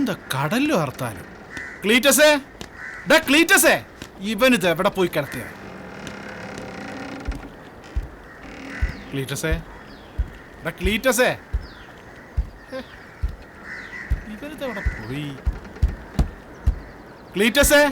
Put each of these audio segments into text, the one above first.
എന്താ കടലിലും അർത്താലും. ക്ലീറ്റസേ, ക്ലീറ്റസേ, ഇവനിത് എവിടെ പോയി കിടത്തിയ? ക്ലീറ്റസേ, ക്ലീറ്റസേ, ഇവനിത് എവിടെ പോയി? ക്ലീറ്റസേ,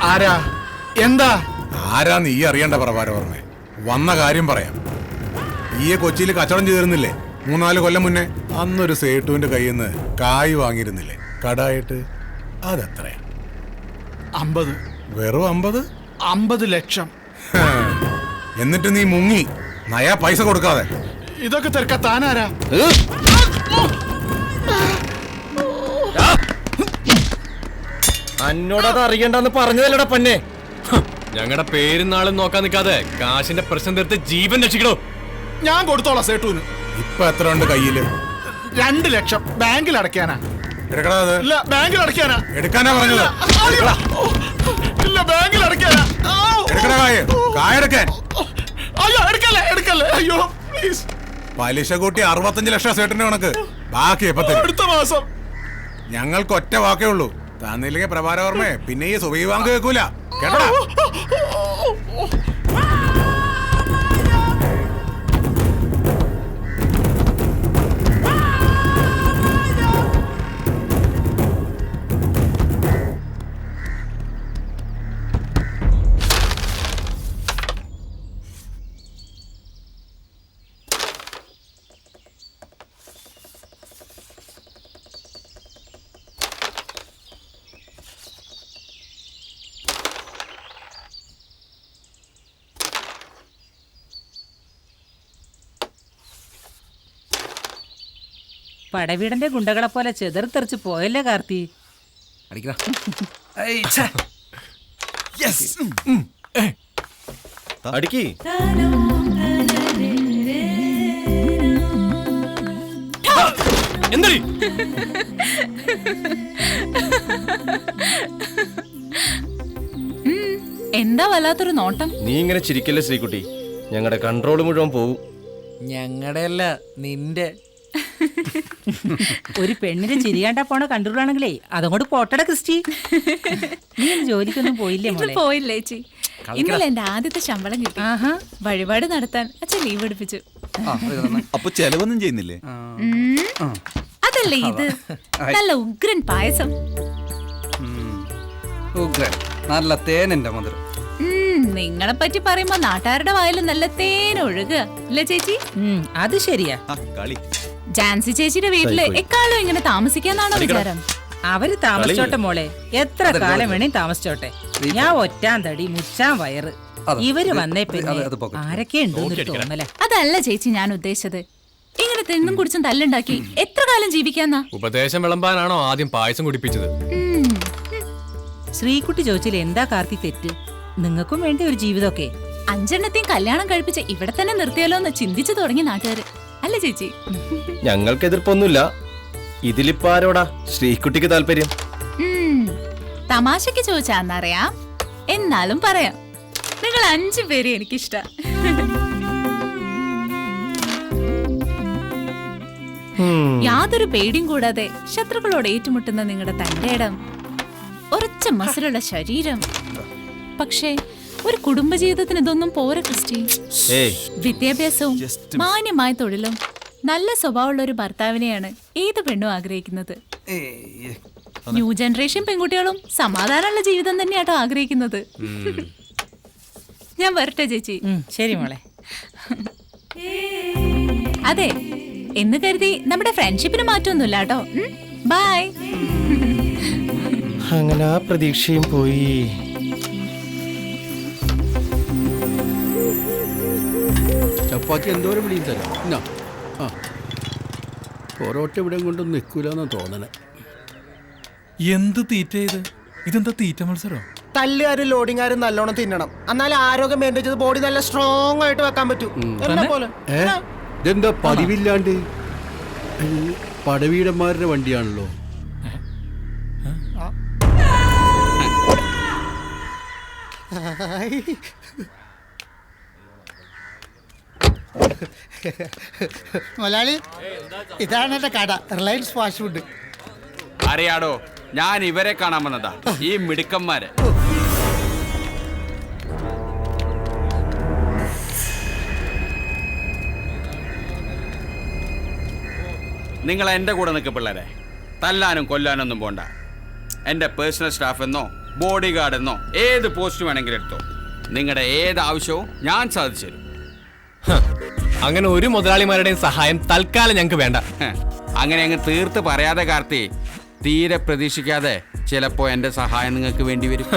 ആരാ? എന്താ? ആരാ നീ അറിയണ്ട പ്രഭാരവർമ്മേ. വന്ന കാര്യം പറയാം. ഈയെ കൊച്ചിയിൽ കച്ചവടം ചെയ്തിരുന്നില്ലേ 3-4 കൊല്ലം മുന്നേ? അന്നൊരു സേട്ടുവിന്റെ കയ്യിൽ നിന്ന് കായ് വാങ്ങിയിരുന്നില്ലേ കടായിട്ട്? അതെത്ര? 50. വെറും 50? 50 ലക്ഷം. എന്നിട്ട് നീ മുങ്ങി നയാ പൈസ കൊടുക്കാതെ. ഇതൊക്കെ തിരക്കാ താനാരാ? അന്നോടത് അറിയണ്ടെന്ന് പറഞ്ഞതല്ലടാ പന്നെ. ഞങ്ങളുടെ പേരും നാളും നോക്കാൻ നിൽക്കാതെ കാശിന്റെ പ്രശ്നം തീർത്ത് ജീവൻ രക്ഷിക്കണോ? ഞാൻ കൊടുത്തോളാം സേട്ടുവിന്. ഇപ്പൊ എത്ര ഉണ്ട് കയ്യില്? 2 ലക്ഷം. ബാങ്കിൽ അടയ്ക്കാനാ. എടുക്കടാ. ഇല്ല, ബാങ്കിൽ അടയ്ക്കാനാ. എടുക്കാനാ പറഞ്ഞത്. ഇല്ല, ബാങ്കിൽ അടയ്ക്കാനാ. എടുക്കടാ കായ്. കായെടുക്കാൻ. അയ്യോ, എടുക്കല്ലേ, എടുക്കല്ലേ. അയ്യോ പ്ലീസ്. പലിശ കൂട്ടി 65 ലക്ഷം സേട്ടിന്റെ കണക്ക്. ബാക്കി എപ്പോ തരും? അടുത്ത മാസം. ഞങ്ങൾക്ക് ഒറ്റ വാക്കേ ഉള്ളൂ. തന്നില്ലെങ്കിൽ പ്രഭാരവർമ്മേ പിന്നെ ഈ സുഖീവാങ്ക് കേൾക്കൂല കേട്ടോടാ. പടവീടന്റെ ഗുണ്ടകളെ പോലെ ചെതറിത്തെറിച്ച് പോയല്ലേ കാർത്തി. അടിക്കി. എന്തടി? എന്താ വല്ലാത്തൊരു നോട്ടം? നീ ഇങ്ങനെ ചിരിക്കല്ലേ ശ്രീകുട്ടി, ഞങ്ങളുടെ കൺട്രോൾ മുഴുവൻ പോവും. ഞങ്ങളുടെ അല്ല നിന്റെ. ഒരു പെണ്ണിനെ ചിരിയാണ്ടാ പോണ കണ്ടുള്ളാണെങ്കിലേ അതങ്ങോട്ട് പോട്ടട ക്രിസ്റ്റി. നീ ജോലിക്കൊന്നും പോയില്ലേ മോളെ? പോയില്ലേ ചേച്ചി. ഇന്നലെ എന്റെ ആദ്യത്തെ ശമ്പളം കിട്ടി. ആഹാ, വഴിപാട് നടത്താൻ അച്ഛൻ ലീവ് എടുപ്പിച്ചു. അപ്പൊ ചെലവൊന്നും ചെയ്യുന്നില്ലേ? അതല്ലേ ഇത്, നല്ല ഉഗ്രൻ പായസം. ഉഗ്രൻ, നല്ല തേനെന്റെ മധുരം. നിങ്ങളെ പറ്റി പറയുമ്പോ നാട്ടുകാരുടെ വായിൽ നല്ല തേൻ ഒഴുകുക അല്ലേ ചേച്ചി? അത് ശരിയാ. കളി ജാൻസി ചേച്ചിയുടെ വീട്ടില് എക്കാലം ഇങ്ങനെ താമസിക്കാന്നാണോ വിചാരം? അവര് താമസിച്ചോട്ടെ മോളെ, എത്ര കാലം വേണേ താമസിച്ചോട്ടെ. ഞാൻ ഒറ്റാൻ തടി മുച്ചാൻ വയറ്. ഇവര് വന്നേ പിന്നെ ആരൊക്കെ ഉണ്ട് തോന്നല. അതല്ല ചേച്ചി ഞാൻ ഉദ്ദേശിച്ചത്. ഇങ്ങനെ തിന്നും കുടിച്ചും തല്ലുണ്ടാക്കി എത്ര കാലം ജീവിക്കാന്നാ? ഉപദേശം വിളമ്പാനാണോ ആദ്യം പായസം കുടിപ്പിച്ചത്? ശ്രീകുട്ടി ചോദിച്ചില്ല എന്താ കാർത്തി തെറ്റ്? നിങ്ങൾക്കും വേണ്ട ഒരു ജീവിതമൊക്കെ. 5 കല്യാണം കഴിപ്പിച്ച് ഇവിടെ തന്നെ നിർത്തിയാലോ എന്ന് ചിന്തിച്ചു തുടങ്ങി നാട്ടുകാര് അല്ലേ ചേച്ചി? ഞങ്ങൾക്ക് എതിർപ്പൊന്നുമില്ല. ഇതിലിപ്പോ ആരോടാ ശ്രീകുട്ടിക്ക് താല്പര്യം? തമാശക്ക് ചോദിച്ചാന്നറിയാം, എന്നാലും പറയാം. നിങ്ങൾ 5 പേരെ എനിക്കിഷ്ട. യാതൊരു പേടിയും കൂടാതെ ശത്രുക്കളോട് ഏറ്റുമുട്ടുന്ന നിങ്ങളുടെ തന്റെ ഇടം, ഉറച്ച മസിലുള്ള ശരീരം. പക്ഷേ ഒരു കുടുംബജീവിതത്തിന് ഇതൊന്നും പോരാ ക്രിസ്റ്റി. വിദ്യാഭ്യാസവും മാന്യമായ തൊഴിലും നല്ല സ്വഭാവമുള്ള ഒരു ഭർത്താവിനെയാണ് ഏത് പെണ്ണും ആഗ്രഹിക്കുന്നത്. ന്യൂ ജനറേഷൻ പെൺകുട്ടികളും സമാധാനമുള്ള ജീവിതം തന്നെയാട്ടോ ആഗ്രഹിക്കുന്നത്. ഞാൻ വരട്ടെ ചേച്ചി. ശരി മോളെ. അതെ, എന്ന് കരുതി നമ്മുടെ ഫ്രണ്ട്ഷിപ്പിന് മാറ്റമൊന്നുമില്ല കേട്ടോ. ബൈ. അങ്ങനെ ആ പ്രതീക്ഷയും പോയി. ചപ്പാത്തി എന്തോരം പിടിയും തരാം. എന്നാ ആ പൊറോട്ട ഇവിടെ കൊണ്ടൊന്നും നിൽക്കൂലെന്നാ തോന്നണേ. എന്ത് തീറ്റ ഇത്? ഇതെന്താ തീറ്റ മത്സരം? തല്ലുകാരും ലോഡിങ്ങാരും നല്ലോണം തിന്നണം, എന്നാലും ആരോഗ്യം മെയിൻറ്റെയിൻ ചെയ്ത് ബോഡി നല്ല സ്ട്രോങ് ആയിട്ട് വെക്കാൻ പറ്റൂ. എന്നെ പോലെ. ഇതെന്താ പതിവില്ലാണ്ട്? പടവീടന്മാരുടെ വണ്ടിയാണല്ലോ. മലയാളി, ഇതാണ് എന്റെ കട, റിലയൻസ് ഫാസ്റ്റ് ഫുഡ്. അറിയാടോ, ഞാൻ ഇവരെ കാണാൻ വന്നതാ, ഈ മിടുക്കന്മാരെ. നിങ്ങൾ എൻ്റെ കൂടെ നിൽക്കുക പിള്ളേരെ. തല്ലാനും കൊല്ലാനൊന്നും പോണ്ട. എൻ്റെ പേഴ്സണൽ സ്റ്റാഫ് എന്നോ ബോഡി ഗാർഡ് എന്നോ ഏത് പോസ്റ്റ് വേണമെങ്കിലും എടുത്തോ. നിങ്ങളുടെ ഏത് ആവശ്യവും ഞാൻ സാധിച്ചു തരും. അങ്ങനെ ഒരു മുതലാളിമാരുടെയും സഹായം തൽക്കാലം ഞങ്ങൾക്ക് വേണ്ട. അങ്ങനെ അങ്ങ് തീർത്ത് പറയാതെ കാർത്തി, തീരെ പ്രതീക്ഷിക്കാതെ ചിലപ്പോ എൻ്റെ സഹായം നിങ്ങൾക്ക് വേണ്ടി വരും.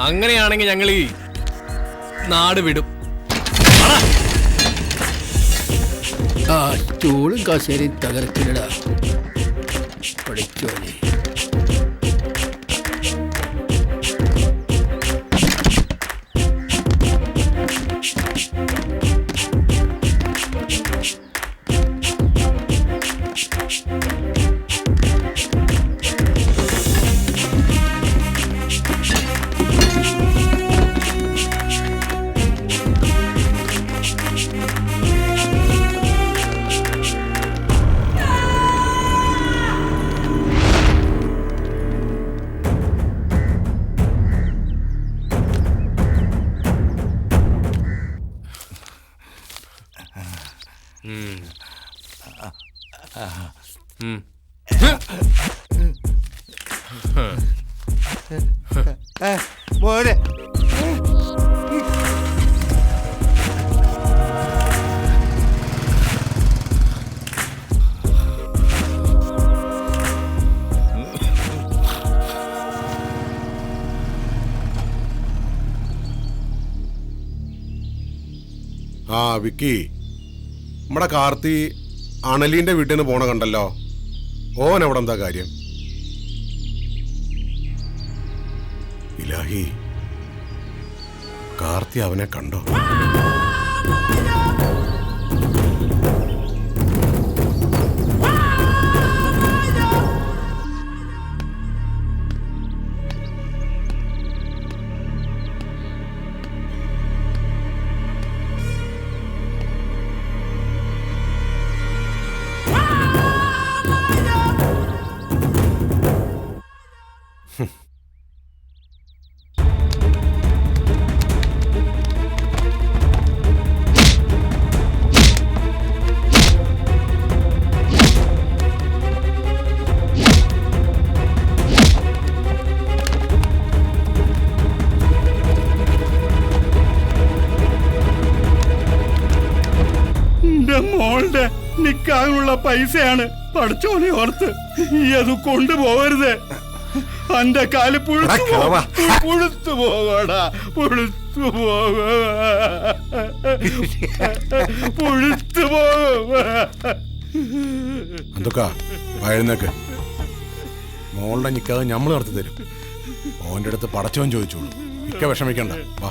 അങ്ങനെയാണെങ്കിൽ ഞങ്ങൾ ഈ നാട് വിടും. ആ ചൂളും കസേരയും തകർക്കില്ലടാ പഠിച്ചോനെ. മോനെ ആ വിക്കി, നമ്മുടെ കാർത്തി അണലീന്റെ വീട്ടിൽ നിന്ന് പോണ കണ്ടല്ലോ. ഓൻ അവിടെ എന്താ കാര്യം? ഇലാഹി, കാർത്തി അവനെ കണ്ടോ? മോളുടെ നിക്കാനുള്ള പൈസയാണ്, പഠിച്ചോനെ ഓർത്ത് ഈ അത് കൊണ്ടുപോകരുത്. എന്റെ കാല് പുഴുത്തു പോകടാ, പുഴുത്തു പോകും. എന്തൊക്കെ വഴുന്നേക്ക്. മോളുടെ നിക്കാതെ ഞമ്മള് നടത്തി തരും. ഓന്റെ അടുത്ത് പടച്ചോൻ ചോദിച്ചോളൂ. മിക്ക വിഷമിക്കണ്ട. വാ.